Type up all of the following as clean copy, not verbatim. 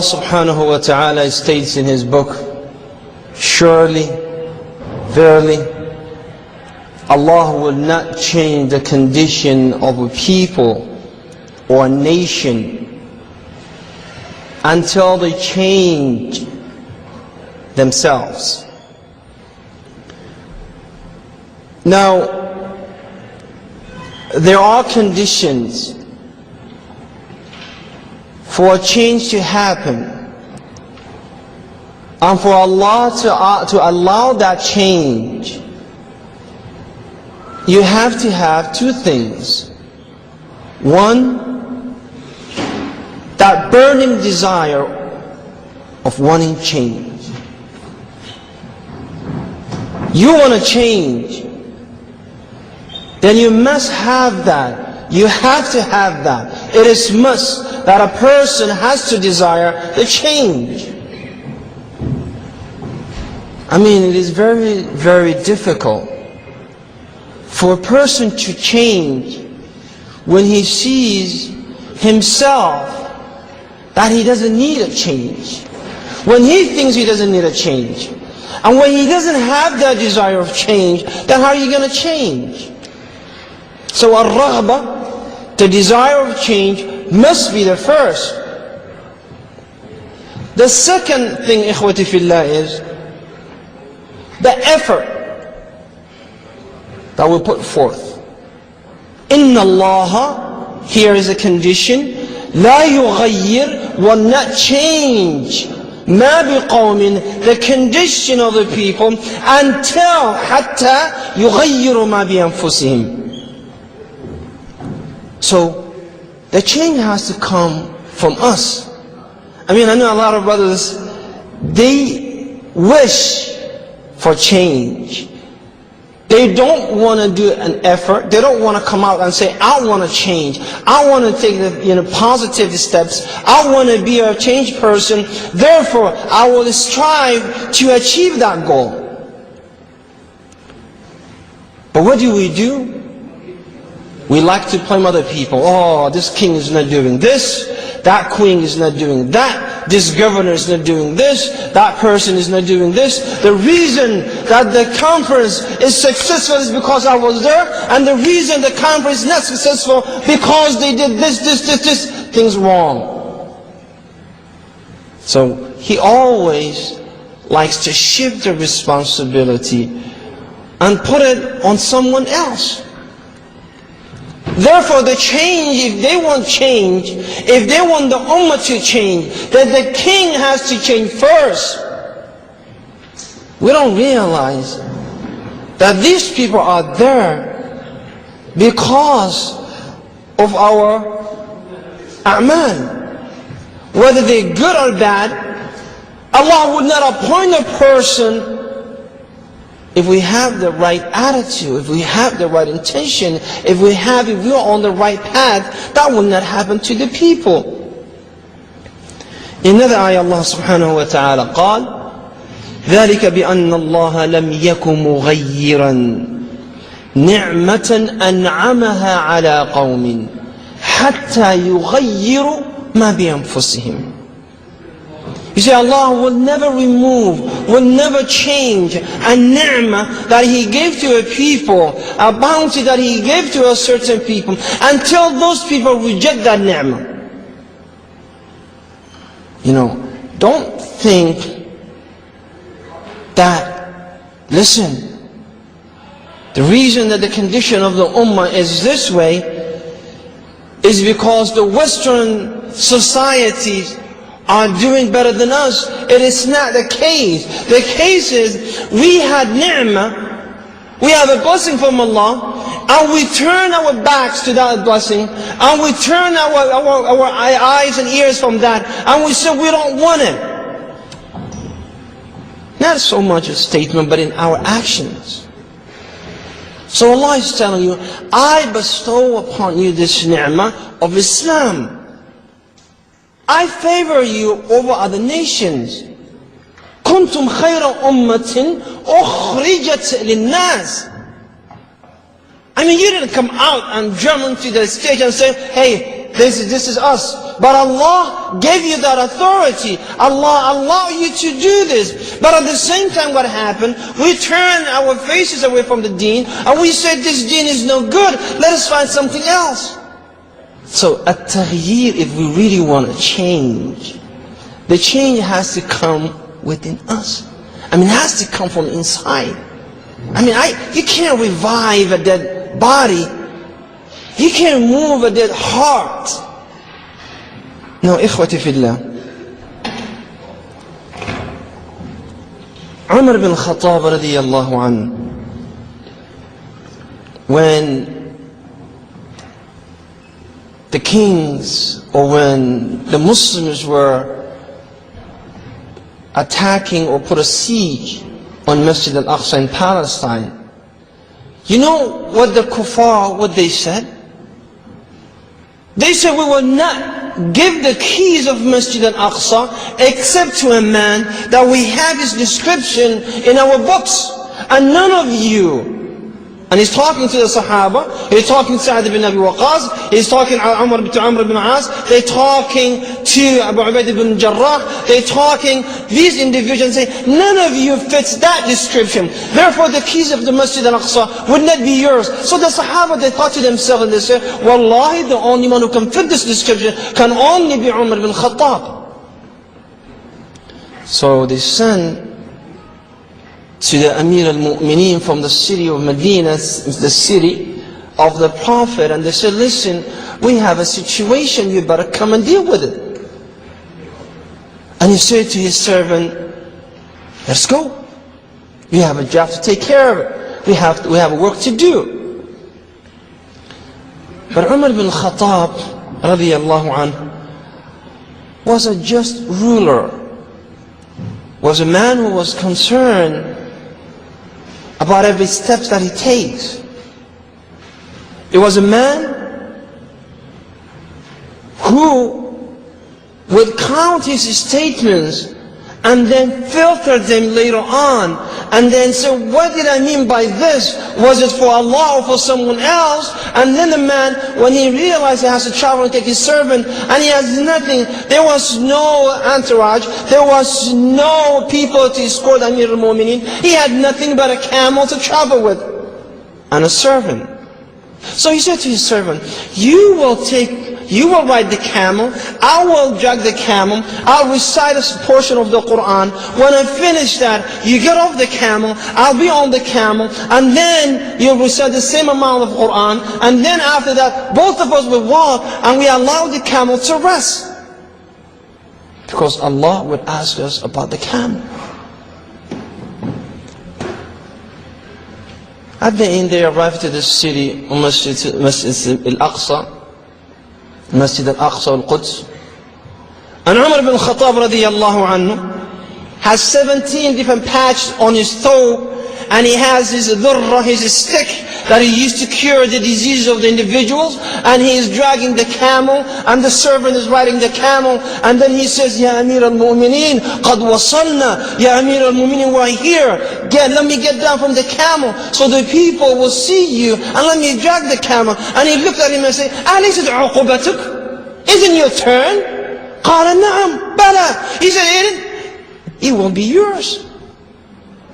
subhanahu wa ta'ala states in his book, surely, verily, Allah will not change the condition of a people or a nation until they change themselves. Now, there are conditions for a change to happen, and for Allah to allow that change, you have to have two things. One, that burning desire of wanting change. You want to change, then you must have that. You have to have that. It is must that a person has to desire the change. I mean, it is very, very difficult for a person to change when he sees himself that he doesn't need a change. When he thinks he doesn't need a change. And when he doesn't have that desire of change, then how are you going to change? So ar-raghba, the desire of change, must be the first. The second thing, ikhwati fillah, is the effort that we put forth. Inna Allah, here is a condition, la yughayyir, will not change ma biqawmin, the condition of the people, until hatta yughayyiru ma bi anfusihim. So the change has to come from us. I mean, I know a lot of brothers, they wish for change. They don't want to do an effort. They don't want to come out and say, I want to change. I want to take the positive steps. I want to be a changed person. Therefore, I will strive to achieve that goal. But what do? We like to blame other people. Oh, this king is not doing this. That queen is not doing that. This governor is not doing this. That person is not doing this. The reason that the conference is successful is because I was there. And the reason the conference is not successful because they did this. Things wrong. So he always likes to shift the responsibility and put it on someone else. Therefore, the change, if they want change, if they want the ummah to change, then the king has to change first. We don't realize that these people are there because of our a'mal. Whether they're good or bad, Allah would not appoint a person if we have the right attitude, if we have the right intention, if we are on the right path. That will not happen to the people. In another ayah, Allah subhanahu wa ta'ala قال ذلك بأن الله لم يكن مغيرا نعمة أنعمها على قوم حتى يغيروا ما بأنفسهم. You see, Allah will never remove, will never change a ni'mah that He gave to a people, a bounty that He gave to a certain people, until those people reject that ni'mah. You know, don't think that, listen, the reason that the condition of the ummah is this way is because the Western societies are doing better than us. It is not the case. The case is, we had ni'mah, we have a blessing from Allah, and we turn our backs to that blessing, and we turn our eyes and ears from that, and we say we don't want it. Not so much a statement, but in our actions. So Allah is telling you, I bestow upon you this ni'mah of Islam. I favor you over other nations. كنتم خير أمة أخرجت للناس. I mean, you didn't come out and jump onto the stage and say, hey, this is us. But Allah gave you that authority. Allah allowed you to do this. But at the same time, what happened? We turned our faces away from the deen, and we said this deen is no good. Let us find something else. So at-taghyir, if we really want to change, the change has to come within us. I mean, it has to come from inside. I mean, you can't revive a dead body. You can't move a dead heart. No, ikhwati fillah. Umar bin Khattab radiyallahu anhu, when the kings, or when the Muslims were attacking or put a siege on Masjid al-Aqsa in Palestine, you know what the kuffar, what they said? They said, we will not give the keys of Masjid al-Aqsa except to a man that we have his description in our books, and none of you. And he's talking to the Sahaba, he's talking to Sa'd bin Abi Waaz, he's talking to Amr bin Waaz, they're talking to Abu Ubaid bin Jarrah, they're talking, these individuals say, none of you fits that description. Therefore the keys of the Masjid al-Aqsa would not be yours. So the Sahaba, they thought to themselves, and they said, Wallahi, the only one who can fit this description can only be Umar bin Khattab. So they sent to the Amir al-Mu'mineen from the city of Medina, the city of the Prophet, and they said, listen, we have a situation, you better come and deal with it. And he said to his servant, let's go. We have a job to take care of it. We have work to do. But Umar bin Khattab radiyallahu anhu was a just ruler, was a man who was concerned about every step that he takes. It was a man who would count his statements and then filter them later on, and then say, what did I mean by this? Was it for Allah or for someone else? And then the man, when he realized he has to travel and take his servant, and he has nothing, there was no entourage, there was no people to escort Amir al-Mu'mineen, he had nothing but a camel to travel with, and a servant. So he said to his servant, you will ride the camel, I will drag the camel, I'll recite a portion of the Quran. When I finish that, you get off the camel, I'll be on the camel, and then you'll recite the same amount of Quran, and then after that, both of us will walk, and we allow the camel to rest. Because Allah would ask us about the camel. At the end, they arrived to the city, Masjid al-Aqsa, Masjid al-Aqsa al-Quds. And Umar bin Khattab radiyallahu anhu has 17 different patches on his toe, and he has his dhurra, his stick that he used to cure the diseases of the individuals, and he is dragging the camel, and the servant is riding the camel, and then he says, Ya Amir al-Mu'mineen, qad wasalna, Ya Amir al-Mu'mineen, we're here, let me get down from the camel, so the people will see you, and let me drag the camel. And he looked at him and said, Alaysat uqubatuk? Isn't your turn? Qala na'am, bala. He said, it will be yours.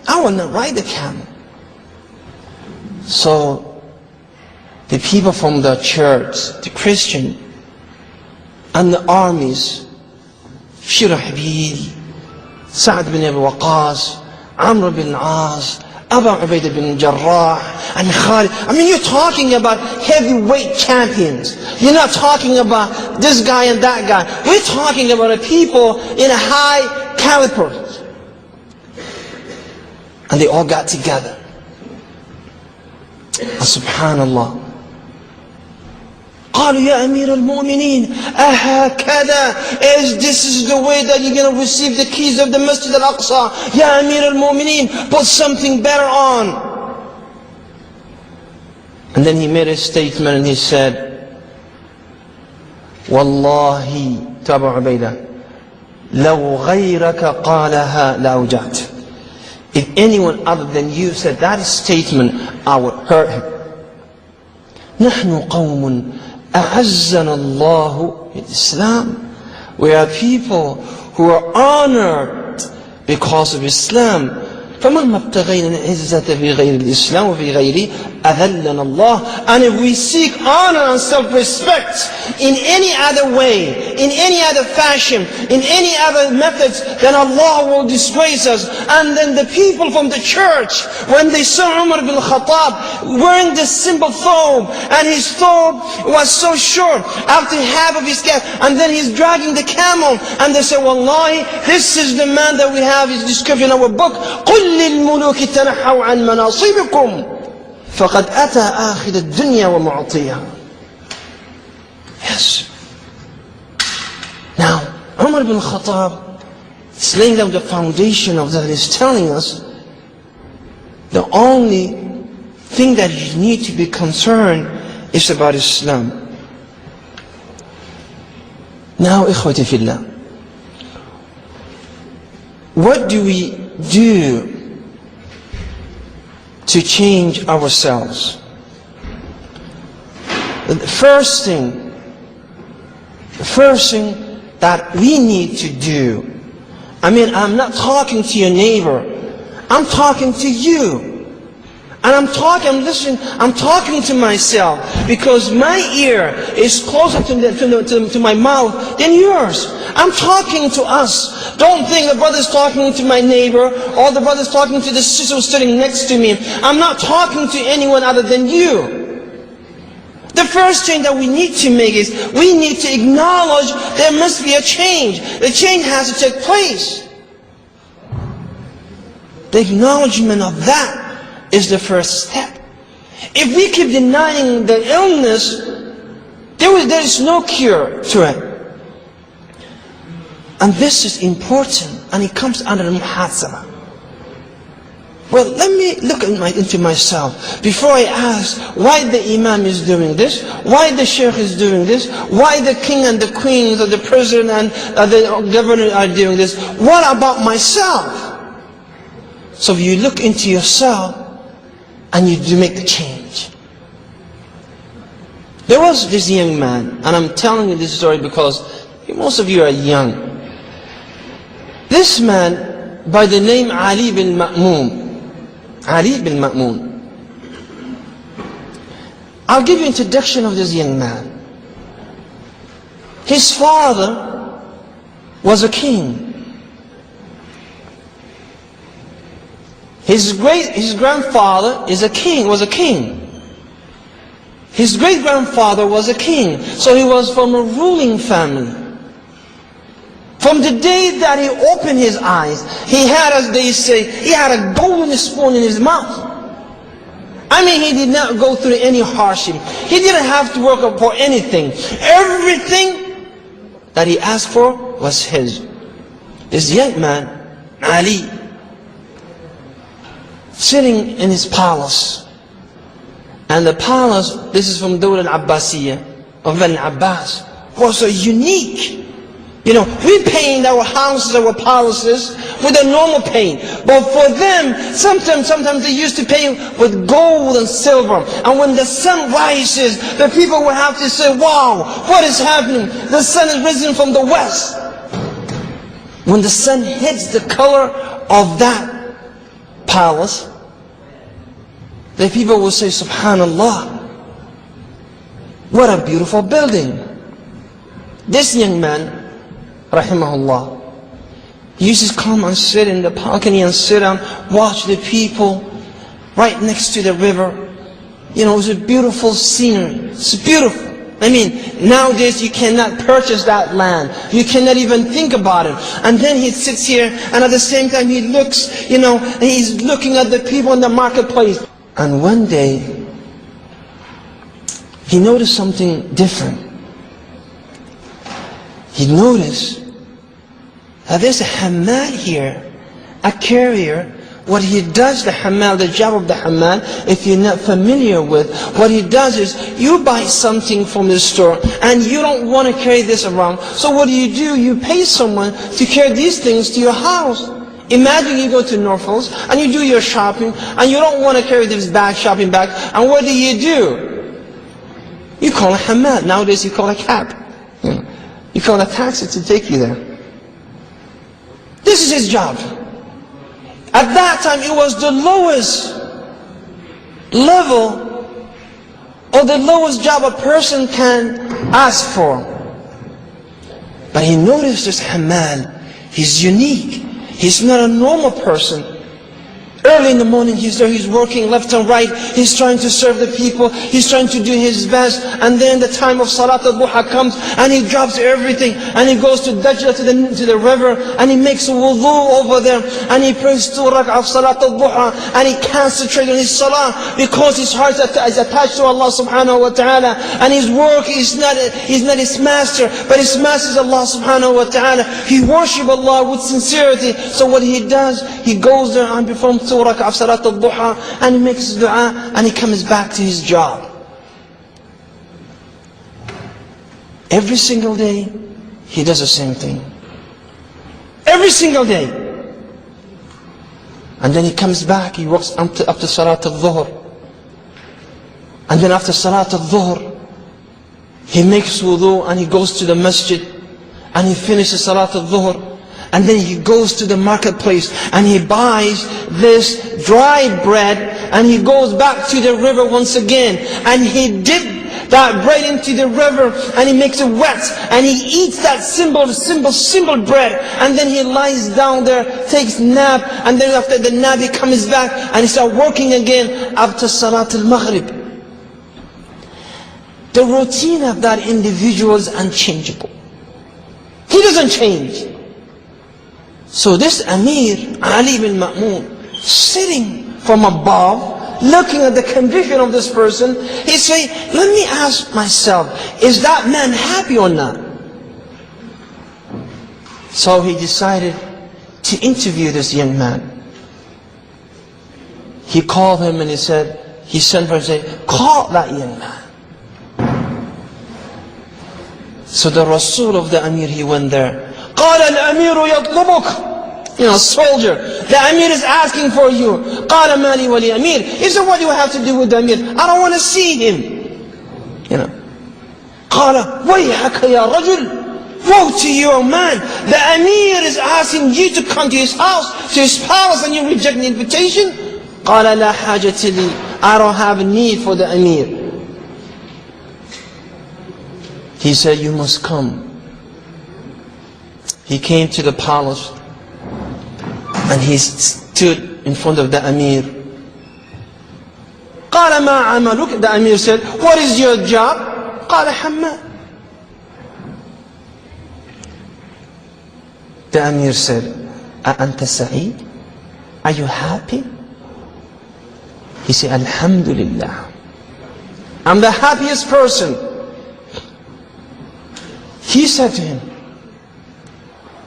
I will not ride the camel. So the people from the church, the Christian, and the armies, Shirahbil, Sa'd bin Abi Waaz, Amr bin As, Abu Ubaid bin Jarrah, and Khalid. I mean, you're talking about heavyweight champions. You're not talking about this guy and that guy. We're talking about a people in a high caliber. And they all got together. Subhanallah. قالوا يا أمير المؤمنين أهكذا, this is the way that you're going to receive the keys of the Masjid al-Aqsa? يا أمير المؤمنين, put something better on. And then he made a statement and he said, Wallahi, to Abu Ubaidah, لو غيرك قالها لأوجعت. If anyone other than you said that statement, I would hurt him. نحن قوم أعزنا الله بالإسلام. We are people who are honored because of Islam. فَمَنْ مَبْتَغَيْنَا الْعِزَّةَ فِي غَيْرِ الْإِسْلَامِ وَفِي غَيْرِ أَذَلَّنَا اللَّهِ. And if we seek honor and self-respect in any other way, in any other fashion, in any other methods, then Allah will disgrace us. And then the people from the church, when they saw Umar ibn Khattab wearing this simple thobe, and his thobe was so short, after half of his cap, and then he's dragging the camel, and they say, Wallahi, this is the man that we have his description in our book. قُلْ لِلْمُلُوكِ تَنَحَّوْا عَنْ مَنَاصِبِكُمْ فَقَدْ أَتَى آخِذَ الدُّنْيَا وَمُعْطِيهَا. Yes. Now, Umar ibn Khattab is laying down the foundation of that. He's telling us the only thing that you need to be concerned is about Islam. Now, ikhwati fillah, what do we do to change ourselves? The first thing that we need to do, I'm not talking to your neighbor, I'm talking to you. And I'm talking to myself, because my ear is closer to my mouth than yours. I'm talking to us. Don't think the brother's talking to my neighbor, or the brother's talking to the sister who's sitting next to me. I'm not talking to anyone other than you. The first change that we need to make is, we need to acknowledge there must be a change. The change has to take place. The acknowledgement of that is the first step. If we keep denying the illness, there is no cure to it. And this is important, and it comes under muhasabah. Well, let me look into myself before I ask why the imam is doing this, why the sheikh is doing this, why the king and the queens or the president and the governor are doing this. What about myself? So if you look into yourself, and you do make the change. There was this young man, and I'm telling you this story because most of you are young. This man by the name Ali bin Ma'mun. Ali bin Ma'mun. I'll give you an introduction of this young man. His father was a king. His grandfather was a king. His great-grandfather was a king. So he was from a ruling family. From the day that he opened his eyes, he had, as they say, he had a golden spoon in his mouth. He did not go through any hardship. He didn't have to work for anything. Everything that he asked for was his. This young man, Ali, sitting in his palace. And the palace, this is from Dawla al-Abbasiyya, of Bani Abbas, was so unique. We paint our houses, our palaces with a normal paint. But for them, sometimes they used to paint with gold and silver. And when the sun rises, the people will have to say, wow, what is happening? The sun is risen from the west. When the sun hits the color of that palace, the people will say, Subhanallah, what a beautiful building. This young man, rahimahullah, he used to come and sit in the balcony and sit and watch the people right next to the river. It was a beautiful scenery. It's beautiful. Nowadays you cannot purchase that land. You cannot even think about it. And then he sits here, and at the same time he looks, he's looking at the people in the marketplace. And one day, he noticed something different. He noticed that there's a hammal here, a carrier. What he does, the hammal, the job of the hammal, if you're not familiar with, what he does is, you buy something from the store, and you don't want to carry this around. So what do? You pay someone to carry these things to your house. Imagine you go to Norfolk, and you do your shopping, and you don't want to carry this shopping bag, and what do? You call a hamad. Nowadays you call a cab. You call a taxi to take you there. This is his job. At that time it was the lowest level or the lowest job a person can ask for. But he noticed this hamad, he's unique. He's not a normal person. Early in the morning he's there, he's working left and right, he's trying to serve the people, he's trying to do his best, and then the time of Salat al-Duha comes and he drops everything and he goes to Dajjal, to the river, and he makes a wudu over there and he prays 2 rak'ah of Salat al-Duha and he concentrates on his salah because his heart is attached to Allah subhanahu wa ta'ala, and his work is not his master, but his master is Allah subhanahu wa ta'ala. He worships Allah with sincerity. So what he does, he goes there and performs 2 rak'ah of Salat al-Duha and he makes dua and he comes back to his job. Every single day he does the same thing. Every single day. And then he comes back, he walks up to Salat al-Dhuhr. And then after Salat al-Dhuhr he makes wudu and he goes to the masjid and he finishes Salat al-Dhuhr. And then he goes to the marketplace and he buys this dry bread and he goes back to the river once again and he dips that bread into the river and he makes it wet and he eats that simple bread, and then he lies down there, takes nap, and then after the nap he comes back and he starts working again after Salat al-Maghrib. The routine of that individual is unchangeable. He doesn't change. So this Amir, Ali bin Ma'mun, sitting from above, looking at the condition of this person, he say, let me ask myself, is that man happy or not? So he decided to interview this young man. He called him and he sent for him and said, call that young man. So the Rasul of the Amir, he went there. قال الأمير يطلبك. Soldier, the Amir is asking for you. قال مالي ولي أمير. He said, what do you have to do with the Amir? I don't want to see him. قال ويحك يا رجل. Woe to you, man. The Amir is asking you to come to his house, to his palace, and you reject the invitation. قال لا حاجة لي. I don't have a need for the Amir. He said, you must come. He came to the palace and he stood in front of the Amir. قال ما عملك. The Amir said, what is your job? قال حماد. The Amir said, أأنت سعيد? Are you happy? He said, Alhamdulillah, I'm the happiest person. He said to him,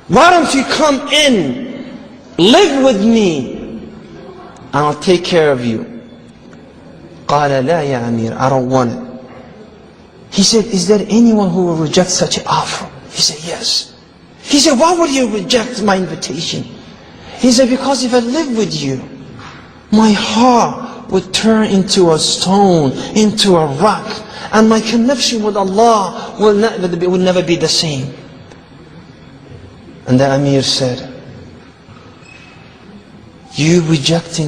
why don't you come in, live with me, and I'll take care of you. قال لا يا أمير, I don't want it. He said, is there anyone who will reject such an offer? He said, yes. He said, why would you reject my invitation? He said, because if I live with you, my heart would turn into a stone, into a rock, and my connection with Allah will never be the same. And the Amir said, you reject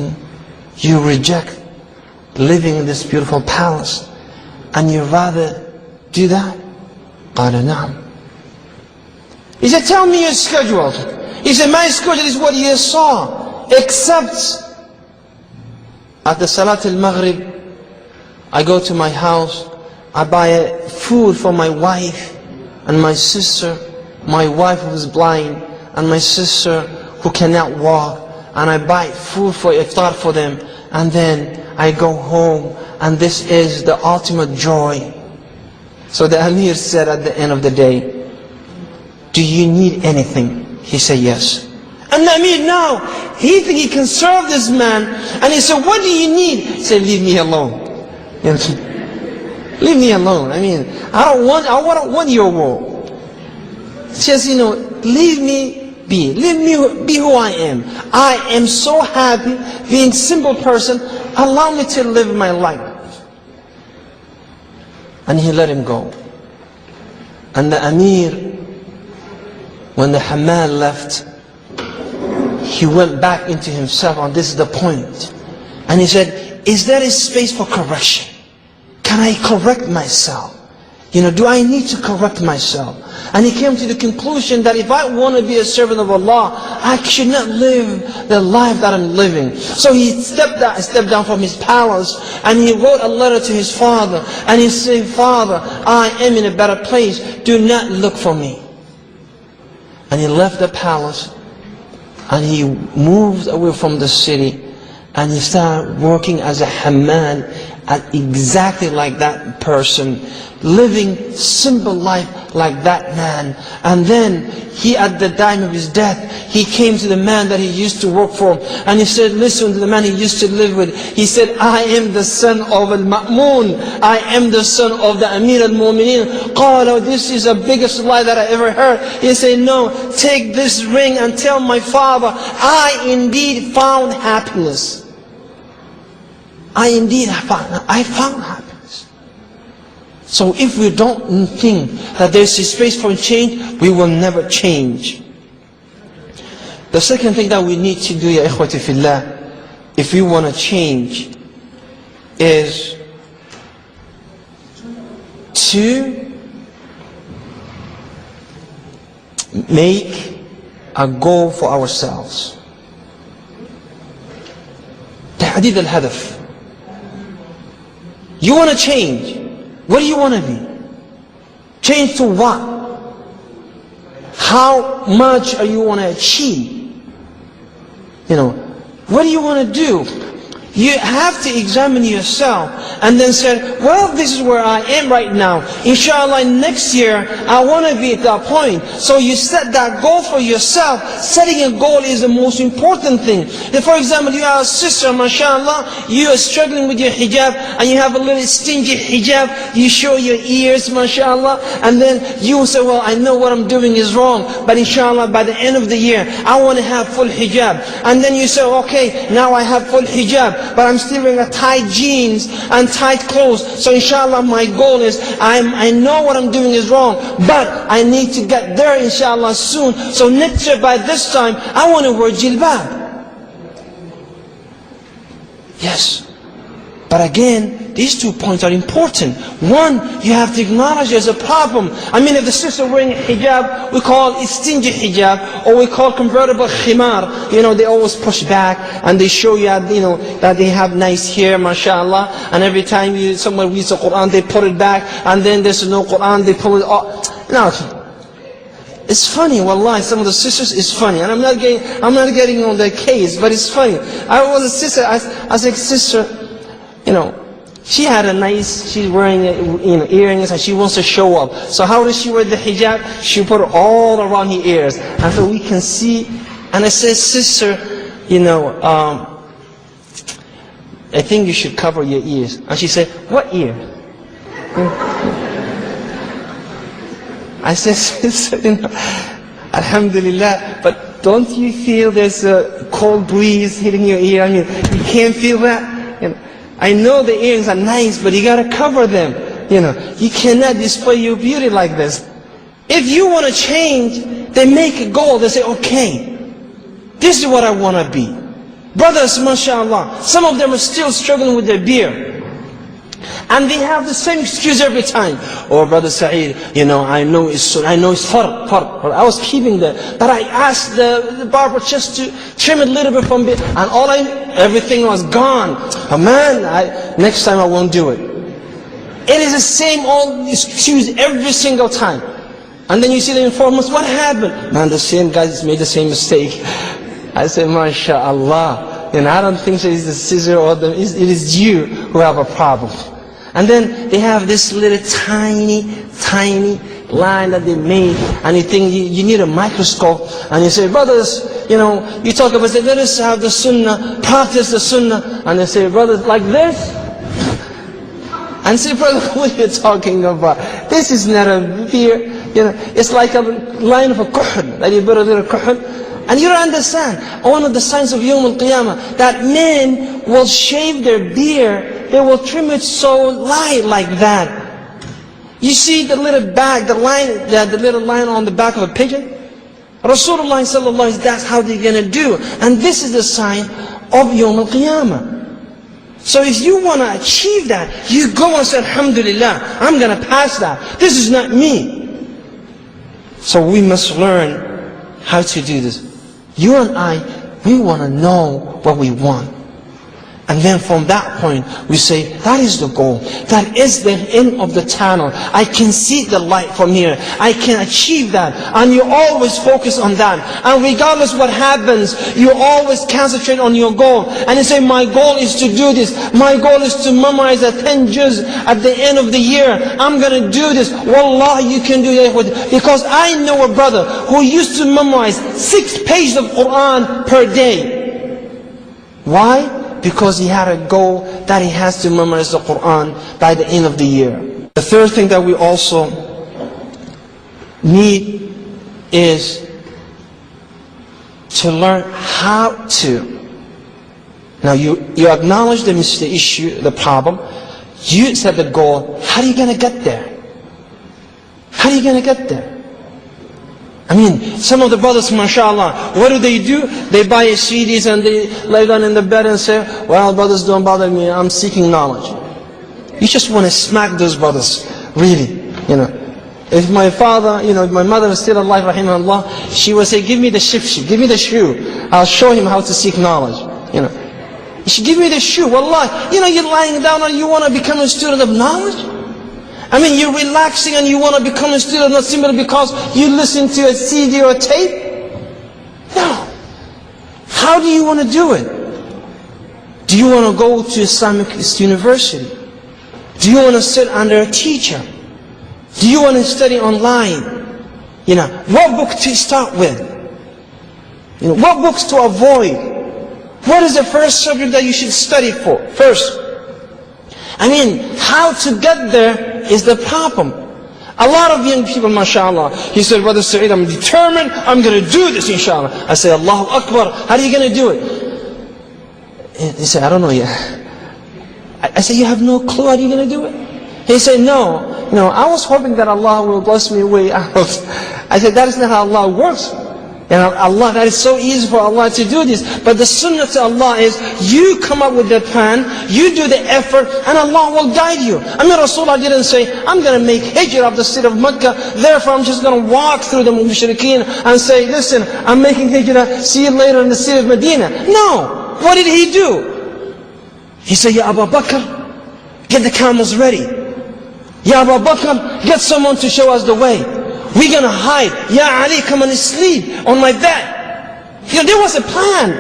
living in this beautiful palace, and you rather do that? قال نعم. He said, tell me your schedule. He said, my schedule is what you saw, except at the Salat al-Maghrib, I go to my house, I buy food for my wife and my sister, my wife who is blind, and my sister who cannot walk, and I buy food for iftar for them, and then I go home, and this is the ultimate joy. So the Amir said at the end of the day, do you need anything? He said, yes. And the Amir now, he thinks he can serve this man, and he said, what do you need? He said, leave me alone. Leave me alone. I don't want your war. Just, leave me be. Leave me be who I am. I am so happy being a simple person. Allow me to live my life. And he let him go. And the Amir, when the Hammal left, he went back into himself, and this is the point. And he said, is there a space for correction? Can I correct myself? Do I need to correct myself? And he came to the conclusion that if I want to be a servant of Allah, I should not live the life that I'm living. So he stepped down from his palace, and he wrote a letter to his father, and he said, Father, I am in a better place. Do not look for me. And he left the palace, and he moved away from the city, and he started working as a hammal, exactly like that person, living simple life like that man. And then he, at the time of his death, he came to the man that he used to work for, and he said, listen to the man he used to live with. He said, I am the son of Al-Ma'mun. I am the son of the Amir al-Mu'mineen. Oh, this is the biggest lie that I ever heard. He said, no, take this ring and tell my father, I indeed found happiness. I found happiness. So if we don't think that there's a space for change, we will never change. The second thing that we need to do, ya ikhwati fillah, if we want to change, is to make a goal for ourselves. تحديد الهدف. You want to change. What do you want to be? Change to what? How much are you want to achieve? What do you want to do? You have to examine yourself and then say, well, this is where I am right now. Inshallah, next year, I want to be at that point. So you set that goal for yourself. Setting a goal is the most important thing. If, for example, you are a sister, mashallah, you are struggling with your hijab, and you have a little stingy hijab, you show your ears, mashallah, and then you say, well, I know what I'm doing is wrong, but inshallah, by the end of the year, I want to have full hijab. And then you say, okay, now I have full hijab, but I'm still wearing a tight jeans and tight clothes. So inshallah, my goal is, I know what I'm doing is wrong, but I need to get there inshallah soon. So next year by this time, I want to wear jilbab. Yes. But again, these 2 points are important. One, you have to acknowledge there's a problem. If the sister wearing hijab, we call it stingy hijab, or we call convertible khimar. They always push back, and they show you, that they have nice hair, mashallah. And every time someone reads the Quran, they put it back, and then there's no Quran, they pull it off. No. It's funny, wallahi, some of the sisters, it's funny. And I'm not getting on their case, but it's funny. I was a sister, I said, sister, she had she's wearing earrings, and she wants to show up. So how does she wear the hijab? She put it all around her ears, and so we can see. And I said, sister, I think you should cover your ears. And she said, what ear? I said, sister, alhamdulillah, but don't you feel there's a cold breeze hitting your ear? You can't feel that? I know the earrings are nice, but you gotta cover them. You cannot display your beauty like this. If you want to change, they make a goal. They say, okay, this is what I want to be. Brothers, mashallah, some of them are still struggling with their beard. And they have the same excuse every time. Oh, Brother Sa'id, I know it's farq. I was keeping that. But I asked the barber just to trim it a little bit from it. And everything was gone. Oh man, next time I won't do it. It is the same old excuse every single time. And then you see the informants, what happened? Man, the same guys made the same mistake. I said, MashaAllah. I don't think it is the scissor or it is you who have a problem. And then they have this little tiny line that they made, and you think you need a microscope, and you say, brothers, you talk about, say, let us have the sunnah, practice the sunnah, and they say, brothers, like this? And say, brother, what are you talking about? This is not a beard, it's like a line of a kuhl, that you put a little kuhl. And you don't understand, one of the signs of Yawm al-Qiyamah, that men will shave their beard, they will trim it so light like that. You see the little bag, the little line on the back of a pigeon? Rasulullah sallallahu alaihi wasallam, that's how they're going to do. And this is the sign of Yawm al-Qiyamah. So if you want to achieve that, you go and say, Alhamdulillah, I'm going to pass that. This is not me. So we must learn how to do this. You and I, we want to know what we want. And then from that point, we say, that is the goal. That is the end of the tunnel. I can see the light from here. I can achieve that. And you always focus on that. And regardless what happens, you always concentrate on your goal. And you say, my goal is to do this. My goal is to memorize the 10 juz at the end of the year. I'm going to do this. Wallah, you can do that. Because I know a brother who used to memorize 6 pages of Quran per day. Why? Because he had a goal that he has to memorize the Quran by the end of the year. The third thing that we also need is to learn how to. Now you acknowledge the issue, the problem. You set the goal. How are you going to get there? How are you going to get there? I mean, some of the brothers, mashallah, what do? They buy CDs and they lay down in the bed and say, well, brothers, don't bother me, I'm seeking knowledge. You just want to smack those brothers, really, you know. If my father, you know, if my mother was still alive, rahimahullah, she would say, give me the shifshi, give me the shoe. I'll show him how to seek knowledge, you know. She give me the shoe, wallah, you know, you're lying down and you want to become a student of knowledge? I mean, you're relaxing and you want to become a student not simply because you listen to a CD or a tape? No. How do you want to do it? Do you want to go to Islamic university? Do you want to sit under a teacher? Do you want to study online? You know, what book to start with? You know, what books to avoid? What is the first subject that you should study for first? I mean, how to get there is the problem. A lot of young people, mashallah, he said, Brother Sa'id, I'm determined, I'm going to do this, inshallah. I say, Allahu Akbar, how are you going to do it? He said, I don't know yet. I said, you have no clue how you're going to do it? He said, no, I was hoping that Allah will bless me way out. I said, that is not how Allah works. And Allah, that is so easy for Allah to do this. But the sunnah to Allah is, you come up with the plan, you do the effort, and Allah will guide you. I mean, Rasulullah didn't say, I'm going to make hijrah of the city of Mecca, therefore I'm just going to walk through the mushrikeen and say, listen, I'm making hijrah, see you later in the city of Medina. No. What did he do? He said, Ya Abu Bakr, get the camels ready. Ya Abu Bakr, get someone to show us the way. We're going to hide. Ya Ali, come and sleep on my bed. You know, there was a plan.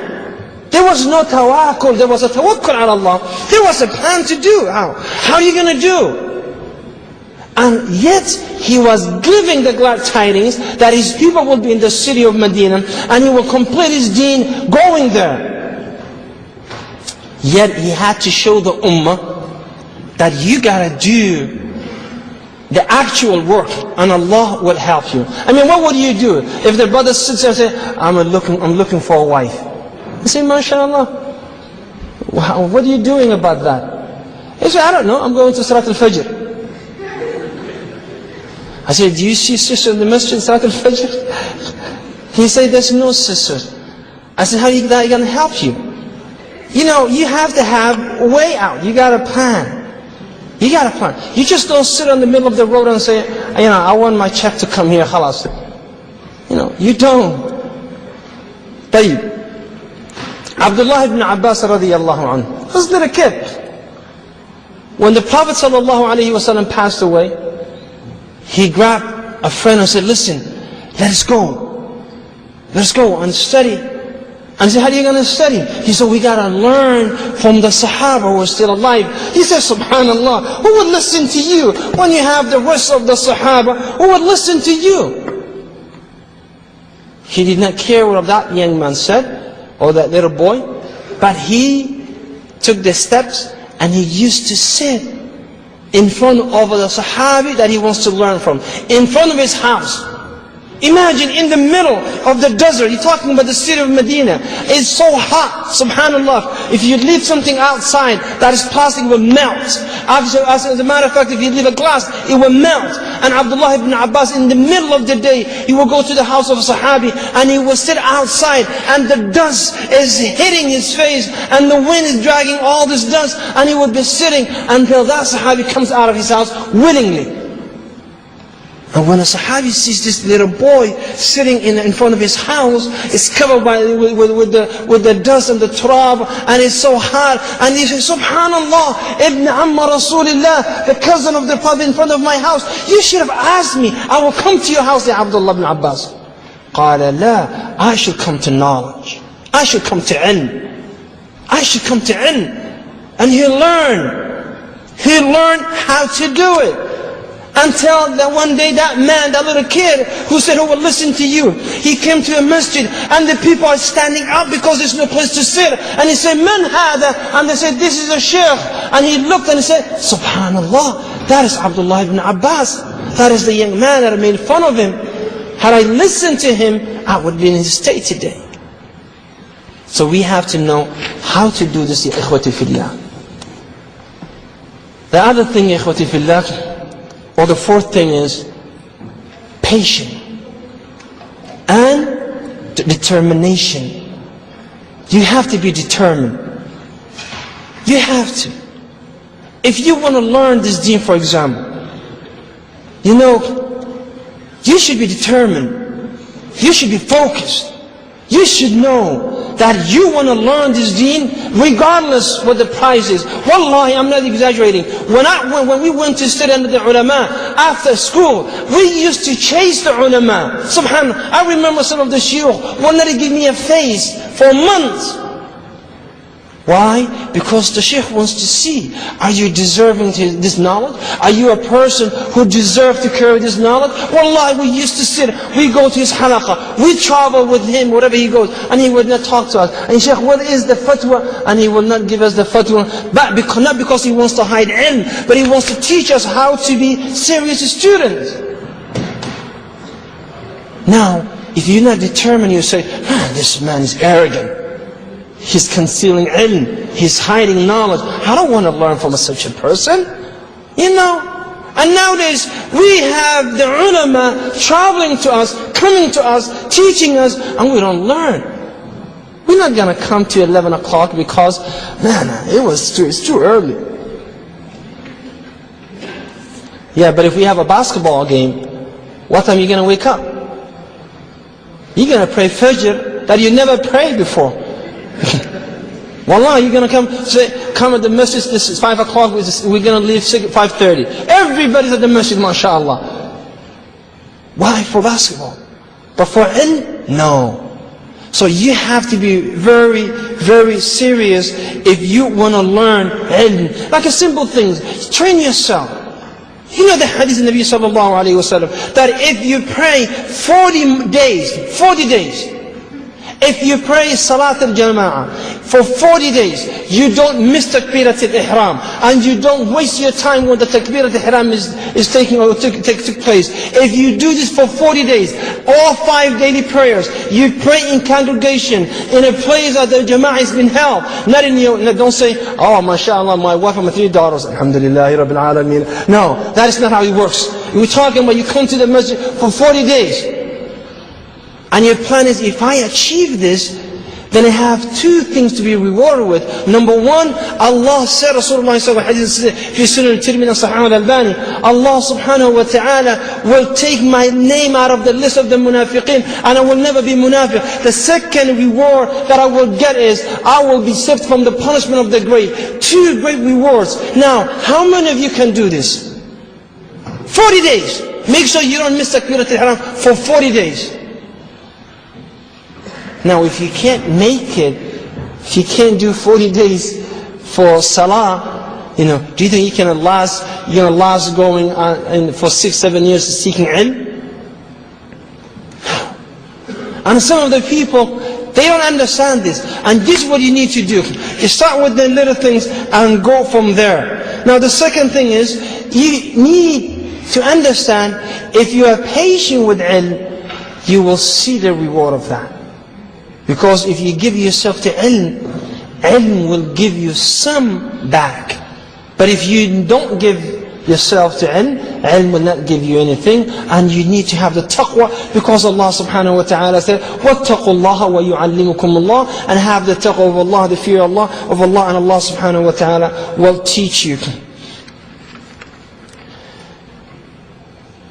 There was no tawakkul. There was a tawakkul ala Allah. There was a plan to do. How are you going to do? And yet, he was giving the glad tidings that his people will be in the city of Medina and he will complete his deen going there. Yet, he had to show the ummah that you got to do the actual work, and Allah will help you. I mean, what would you do if the brother sits there and says, I'm looking for a wife? You say, MashaAllah, wow, what are you doing about that? He said, I don't know, I'm going to Salat al-Fajr. I said, do you see sister in the masjid, Salat al-Fajr? He said, there's no sister. I said, how are you going to help you? You know, you have to have a way out. You got a plan. You got a plan. You just don't sit on the middle of the road and say, you know, I want my check to come here, khalas. You know, you don't. Tayyib. Abdullah ibn Abbas radiyallahu anhu was a little kid. When the Prophet sallallahu alaihi wasallam passed away, he grabbed a friend and said, listen, let's go. Let's go and study. And he said, how are you going to study? He said, we got to learn from the Sahaba who are still alive. He said, subhanallah, who would listen to you when you have the rest of the Sahaba? Who would listen to you? He did not care what that young man said, or that little boy, but he took the steps and he used to sit in front of the Sahabi that he wants to learn from, in front of his house. Imagine in the middle of the desert, you're talking about the city of Medina. It's so hot, subhanAllah. If you leave something outside that is plastic, it will melt. As a matter of fact, if you leave a glass, it will melt. And Abdullah ibn Abbas, in the middle of the day, he will go to the house of a Sahabi and he will sit outside, and the dust is hitting his face and the wind is dragging all this dust, and he would be sitting until that Sahabi comes out of his house willingly. And when a Sahabi sees this little boy sitting in front of his house, it's covered with the dust and the turab, and it's so hot, and he says, Subhanallah, Ibn Amma Rasulillah, the cousin of the Prophet in front of my house, you should have asked me, I will come to your house, ya Abdullah ibn Abbas. قال لا, I should come to knowledge, I should come to ilm, I should come to ilm. And he'll learn how to do it. Until that one day, that man, that little kid who said, who will listen to you, he came to a masjid and the people are standing up because there's no place to sit. And he said, Man hada? And they said, this is a sheikh. And he looked and he said, Subhanallah, that is Abdullah ibn Abbas. That is the young man that I made fun of him. Had I listened to him, I would be in his state today. So we have to know how to do this, ya ikhwati fillah. The other thing, ya ikhwati fillah, or the fourth thing is patience and determination. You have to be determined. You have to. If you want to learn this deen, for example, you should be determined. You should be focused. You should know that you want to learn this deen regardless what the price is. Wallahi, I'm not exaggerating. When we went to study under the ulama after school, we used to chase the ulama. Subhanallah, I remember some of the shuyukh wanted to give me a face for months. Why? Because the sheikh wants to see, are you deserving this knowledge? Are you a person who deserves to carry this knowledge? Wallahi, we used to sit, we go to his halaqa, we travel with him wherever he goes, and he would not talk to us. And sheikh, what is the fatwa? And he will not give us the fatwa, but not because he wants to hide ilm, but he wants to teach us how to be serious students. Now, if you're not determined, you say, man, this man is arrogant. He's concealing ilm. He's hiding knowledge. I don't want to learn from such a person. And nowadays, we have the ulama traveling to us, coming to us, teaching us, and we don't learn. We're not going to come to 11 o'clock because, man, it's too early. Yeah, but if we have a basketball game, what time are you going to wake up? You're going to pray Fajr that you never prayed before. Wallah, you're going to come at the masjid, this is 5 o'clock, we're going to leave 5:30. Everybody's at the masjid, mashallah. Why? For basketball. But for ilm? No. So you have to be very, very serious if you want to learn ilm. Like a simple thing, train yourself. You know the hadith of Nabi sallallahu alayhi wa sallam, that if you pray 40 days, if you pray Salat al-Jama'ah for 40 days, you don't miss Takbirat al-Ihram, and you don't waste your time when the Takbirat al-Ihram is taking or took place. If you do this for 40 days, all 5 daily prayers, you pray in congregation, in a place that the Jama'ah has been held, not in your, don't say, oh, mashallah, my wife and my 3 daughters, alhamdulillah, rabbil alameen. No, that is not how it works. We're talking about you come to the masjid for 40 days. And your plan is, if I achieve this, then I have 2 things to be rewarded with. Number 1, Allah said, Rasulullah sallallahu alayhi wa sallam, fi Sunan al-Tirmidhi Sahih al-Albani, Allah subhanahu wa ta'ala will take my name out of the list of the munafiqeen, and I will never be munafiq. The second reward that I will get is, I will be saved from the punishment of the grave. 2 great rewards. Now, how many of you can do this? 40 days. Make sure you don't miss Takbirat al-Ihram for 40 days. Now, if you can't make it, if you can't do 40 days for Salah, do you think you're going to last going on for 6-7 years seeking ilm? And some of the people, they don't understand this. And this is what you need to do. You start with the little things and go from there. Now, the second thing is, you need to understand, if you are patient with ilm, you will see the reward of that. Because if you give yourself to ilm, ilm will give you some back. But if you don't give yourself to ilm, ilm will not give you anything. And you need to have the taqwa, because Allah subhanahu wa ta'ala said, وَاتَّقُوا اللَّهَ وَيُعَلِّمُكُمُ اللَّهِ, and have the taqwa of Allah, the fear of Allah, and Allah subhanahu wa ta'ala will teach you.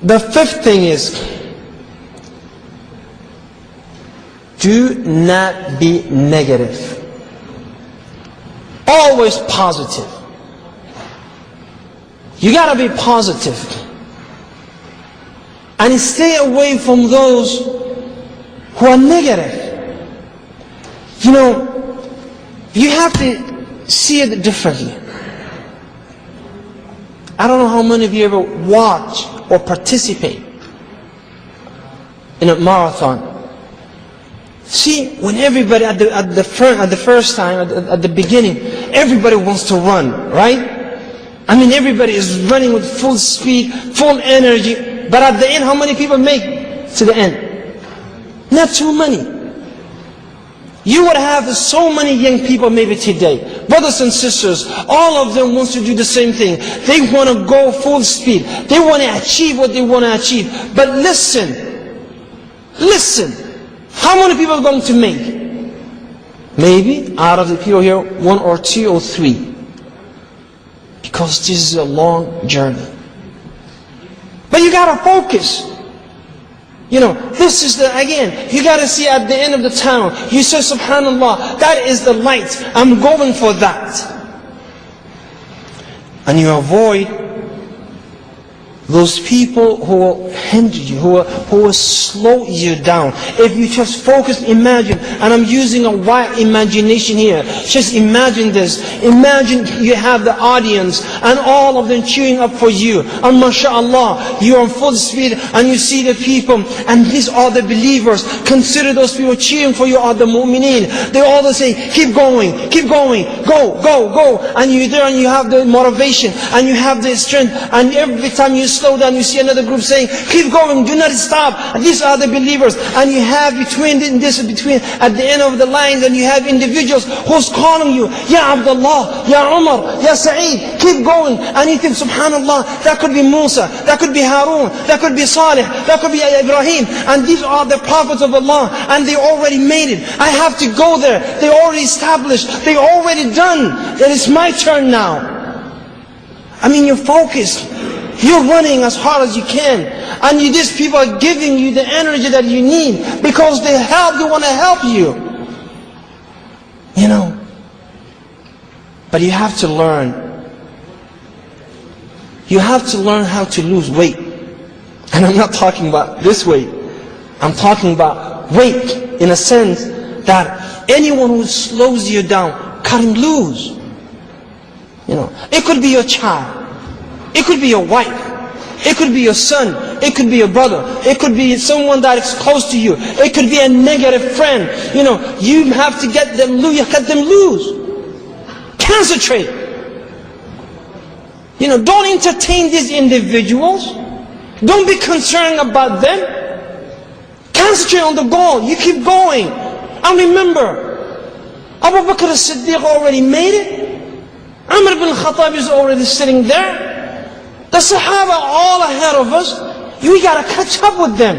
The fifth thing is, do not be negative. Always positive. You gotta be positive. And stay away from those who are negative. You know, you have to see it differently. I don't know how many of you ever watch or participate in a marathon. See, when everybody at the first time, at the beginning, everybody wants to run, right? I mean, everybody is running with full speed, full energy. But at the end, how many people make to the end? Not too many. You would have so many young people maybe today, brothers and sisters, all of them want to do the same thing. They want to go full speed. They want to achieve what they want to achieve. But listen, how many people are going to make? Maybe out of the people here, 1 or 2 or 3. Because this is a long journey. But you gotta focus. You know, this is again, you gotta see at the end of the tunnel. You say, subhanallah, that is the light. I'm going for that. And you avoid those people who will hinder you, who will slow you down. If you just focus, imagine, and I'm using a wide imagination here. Just imagine this. Imagine you have the audience and all of them cheering up for you. And mashallah, you are on full speed and you see the people, and these are the believers. Consider those people cheering for you are the mu'mineen. They all say, keep going, go, go, go. And you're there and you have the motivation and you have the strength, and every time you slow down, you see another group saying, keep going, do not stop. And these are the believers. And you have at the end of the lines, and you have individuals who's calling you, Ya Abdullah, Ya Umar, Ya Sa'id, keep going. And you think, subhanallah, that could be Musa, that could be Harun, that could be Salih, that could be Ibrahim. And these are the prophets of Allah, and they already made it. I have to go there. They already established. They already done. It is my turn now. I mean, you're focused. You're running as hard as you can. And these people are giving you the energy that you need, because they want to help you. You know. But you have to learn. You have to learn how to lose weight. And I'm not talking about this weight. I'm talking about weight in a sense that anyone who slows you down can lose. You know, it could be your child. It could be your wife. It could be your son. It could be your brother. It could be someone that is close to you. It could be a negative friend. You know, you have to get them loose. Concentrate. You know, don't entertain these individuals. Don't be concerned about them. Concentrate on the goal. You keep going. And remember, Abu Bakr as-Siddiq already made it. Umar ibn Khattab is already sitting there. The Sahaba all ahead of us. You gotta catch up with them.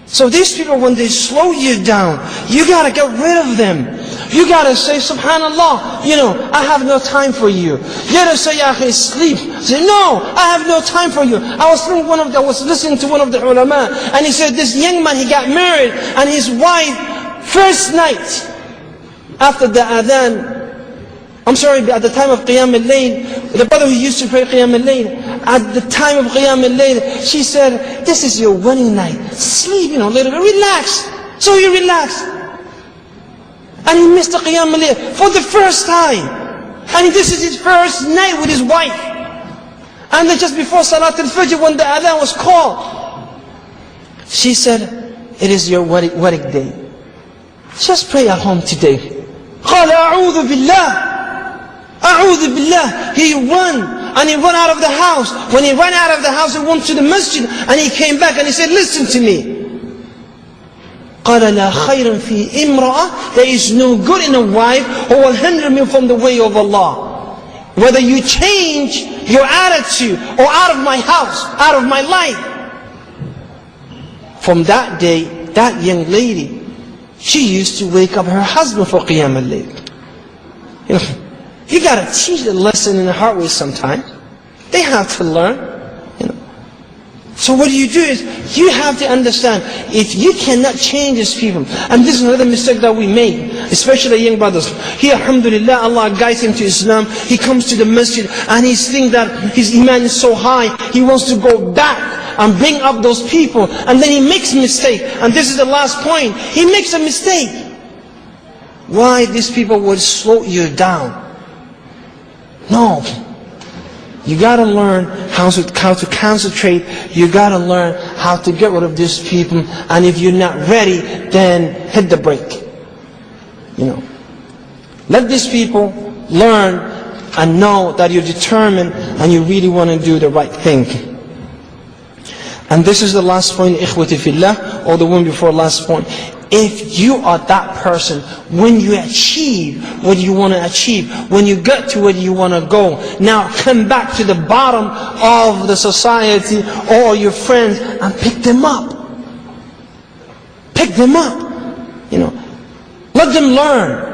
So these people, when they slow you down, you gotta get rid of them. You gotta say, subhanallah, you know, I have no time for you. You gotta say, ya akhi, sleep. Say, no, I have no time for you. I was listening to one of the ulama, and he said, this young man, he got married, and his wife, first night, after the adhan, at the time of Qiyam al-Layl, the brother who used to pray Qiyam al-Layl, at the time of Qiyam al-Layl, she said, this is your wedding night. Sleep, you know, a little bit, relax. So he relaxed. And he missed the Qiyam al-Layl for the first time. And this is his first night with his wife. And then just before Salat al-Fajr, when the adhan was called, she said, it is your wedding day. Just pray at home today. قال أعوذ بالله. A'udhu billah. He ran, and he ran out of the house. When he ran out of the house, he went to the masjid, and he came back and he said, listen to me. قَالَ لَا خَيْرًا فِي إِمْرَأَةٍ There is no good in a wife who will hinder me from the way of Allah. Whether you change your attitude or out of my house, out of my life. From that day, that young lady, she used to wake up her husband for Qiyam al-Layl. You gotta teach the lesson in a hard way sometimes. They have to learn. So what you do is, you have to understand, if you cannot change these people, and this is another mistake that we make, especially young brothers. He, alhamdulillah, Allah guides him to Islam, he comes to the masjid, and he's thinking that his iman is so high, he wants to go back and bring up those people, and then he makes a mistake, and this is the last point, he makes a mistake. Why these people would slow you down? No. You gotta learn how to concentrate. You gotta learn how to get rid of these people. And if you're not ready, then hit the brake. Let these people learn and know that you're determined and you really want to do the right thing. And this is the last point, ikhwati fillah, or the one before last point. If you are that person, when you achieve what you want to achieve, when you get to where you want to go, now come back to the bottom of the society or your friends and pick them up. Pick them up. Let them learn.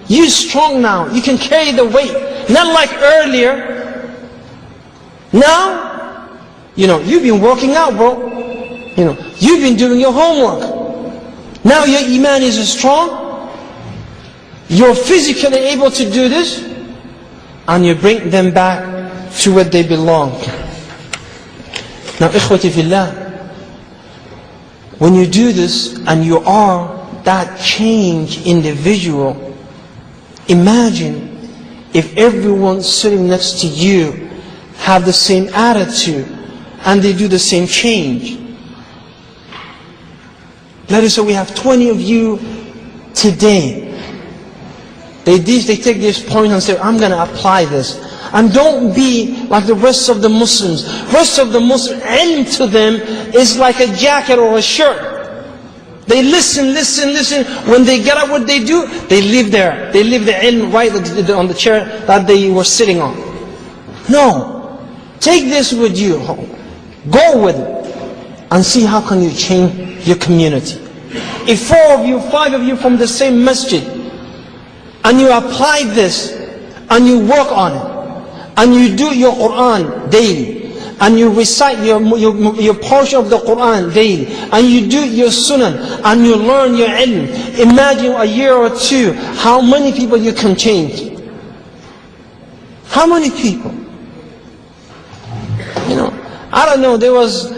You're strong now. You can carry the weight. Not like earlier. Now, you've been working out, bro. You've been doing your homework. Now your iman is strong, you're physically able to do this, and you bring them back to where they belong. Now, ikhwati fillah, when you do this and you are that changed individual, imagine if everyone sitting next to you have the same attitude and they do the same change. Let us say we have 20 of you today. They take this point and say, I'm going to apply this. And don't be like the rest of the Muslims. Rest of the Muslims, ilm to them is like a jacket or a shirt. They listen. When they get up, what they do? They leave there. They leave the ilm right on the chair that they were sitting on. No. Take this with you home. Go with it. And see how can you change your community. If 4 of you, 5 of you from the same masjid, and you apply this, and you work on it, and you do your Quran daily, and you recite your portion of the Quran daily, and you do your sunan, and you learn your ilm, imagine a year or 2, how many people you can change. How many people? I don't know, there was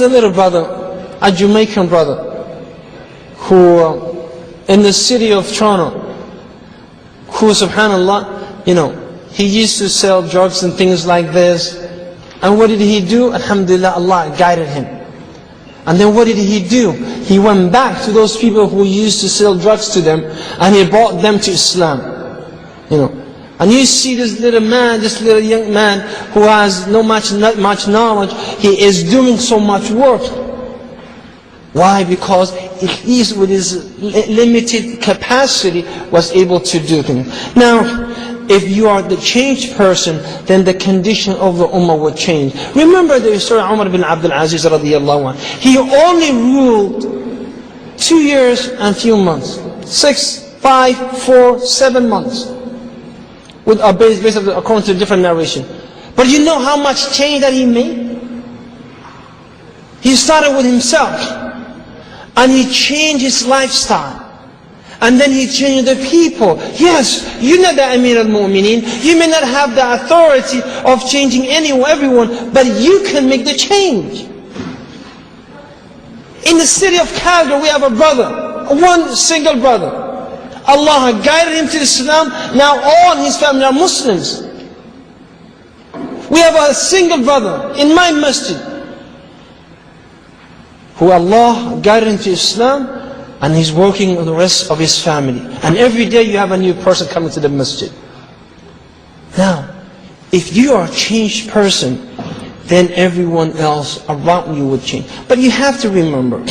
a little brother, a Jamaican brother, who in the city of Toronto, who, subhanallah, he used to sell drugs and things like this. And what did he do? Alhamdulillah, Allah guided him. And then what did he do? He went back to those people who used to sell drugs to them, and he brought them to Islam. And you see this little man, this little young man who has not much knowledge, he is doing so much work. Why? Because he is with his limited capacity was able to do things. Now, if you are the changed person, then the condition of the ummah will change. Remember the story of Umar bin Abdul Aziz radiyallahu anhu. He only ruled 2 years and few months. 6, 5, 4, 7 months. Based according to different narration. But you know how much change that he made? He started with himself. And he changed his lifestyle. And then he changed the people. Yes, you're not the Amir al-Mu'mineen. You may not have the authority of changing everyone, but you can make the change. In the city of Calgary, we have a brother, one single brother. Allah guided him to Islam. Now all his family are Muslims. We have a single brother in my masjid who Allah guided him to Islam, and he's working with the rest of his family. And every day you have a new person coming to the masjid. Now, if you are a changed person, then everyone else around you would change. But you have to remember,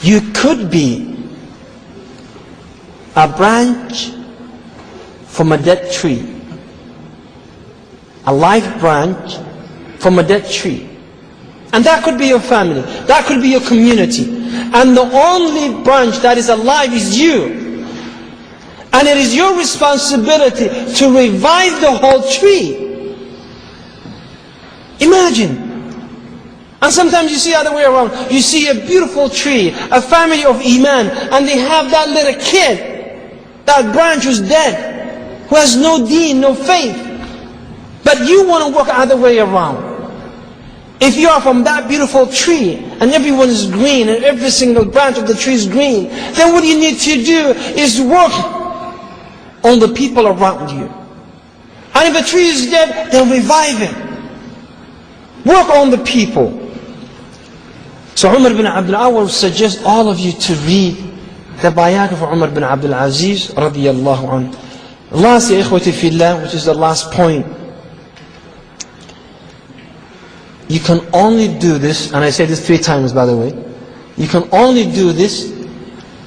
you could be a branch from a dead tree, a live branch from a dead tree. And that could be your family, that could be your community. And the only branch that is alive is you. And it is your responsibility to revive the whole tree. Imagine. And sometimes you see the other way around. You see a beautiful tree, a family of Iman, and they have that little kid, that branch who's dead, who has no deen, no faith. But you want to work the other way around. If you are from that beautiful tree, and everyone is green, and every single branch of the tree is green, then what you need to do is work on the people around you. And if the tree is dead, then revive it. Work on the people. So Umar bin Abdul Awwal suggests all of you to read the Bayan of Umar bin Abdul Aziz radiyallahu anhu. Lastly, ikhwati fillah, which is the last point. You can only do this, and I say this 3 times by the way. You can only do this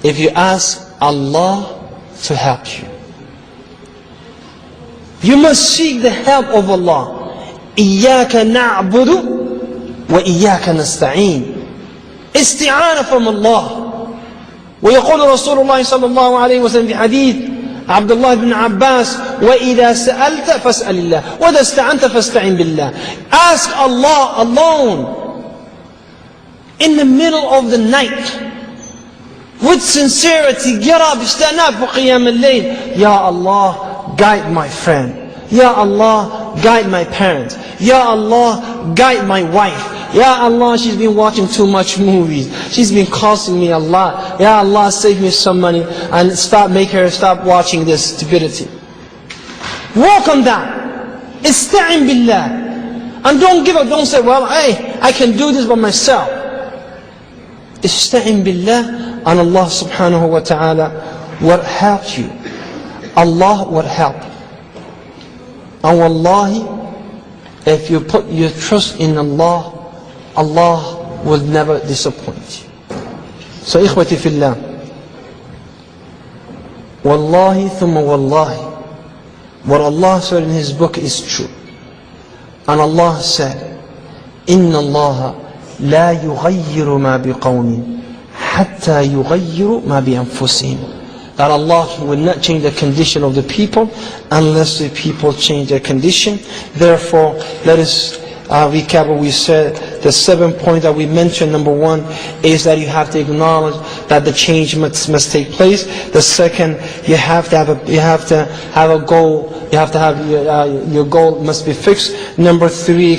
if you ask Allah to help you. You must seek the help of Allah. إِيَّاكَ نَعْبُدُ وَإِيَّاكَ نَسْتَعِينُ. استعانة from Allah. ويقول رسول الله صلى الله عليه وسلم في حديث عبد الله بن عباس وإذا سألت فاسأل الله وإذا استعنت فاستعن بالله. Ask Allah alone in the middle of the night with sincerity. Get up, stand up for Qiyam al-Layl. Ya Allah, guide my friend. Ya Allah, guide my parents. Ya Allah, guide my wife. Ya Allah, she's been watching too much movies. She's been costing me a lot. Ya Allah, save me some money and make her stop watching this stupidity. Work on that. Ista'in billah. And don't give up. Don't say, well, hey, I can do this by myself. Ista'in billah, and Allah subhanahu wa ta'ala will help you. Allah will help you. And wallahi, if you put your trust in Allah, Allah will never disappoint you. So ikhwati fillah, wallahi thumma wallahi, what Allah said in His book is true. And Allah said, Inna Allah la yughayyiru ma biqawmin hatta yughayyiru ma bi anfusihim. That Allah will not change the condition of the people unless the people change their condition. Therefore, let us recap what we said. The 7 points that we mentioned. Number 1 is that you have to acknowledge that the change must take place. The second, you have to have a goal. You have to have your goal must be fixed. Number 3,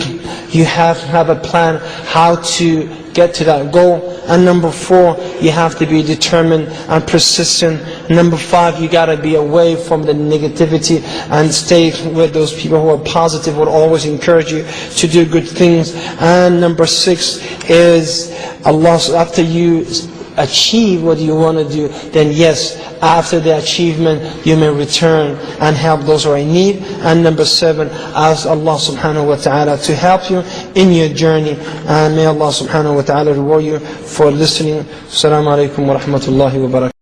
you have to have a plan how to get to that goal. And number 4, you have to be determined and persistent. Number 5, you gotta be away from the negativity and stay with those people who are positive, will always encourage you to do good things. And number 6 is Allah, after you achieve what you want to do, then yes, after the achievement you may return and help those who are in need. And number 7, ask Allah subhanahu wa ta'ala to help you in your journey, and may Allah subhanahu wa ta'ala reward you for listening. Assalamu alaikum wa rahmatullahi wa barakatuh.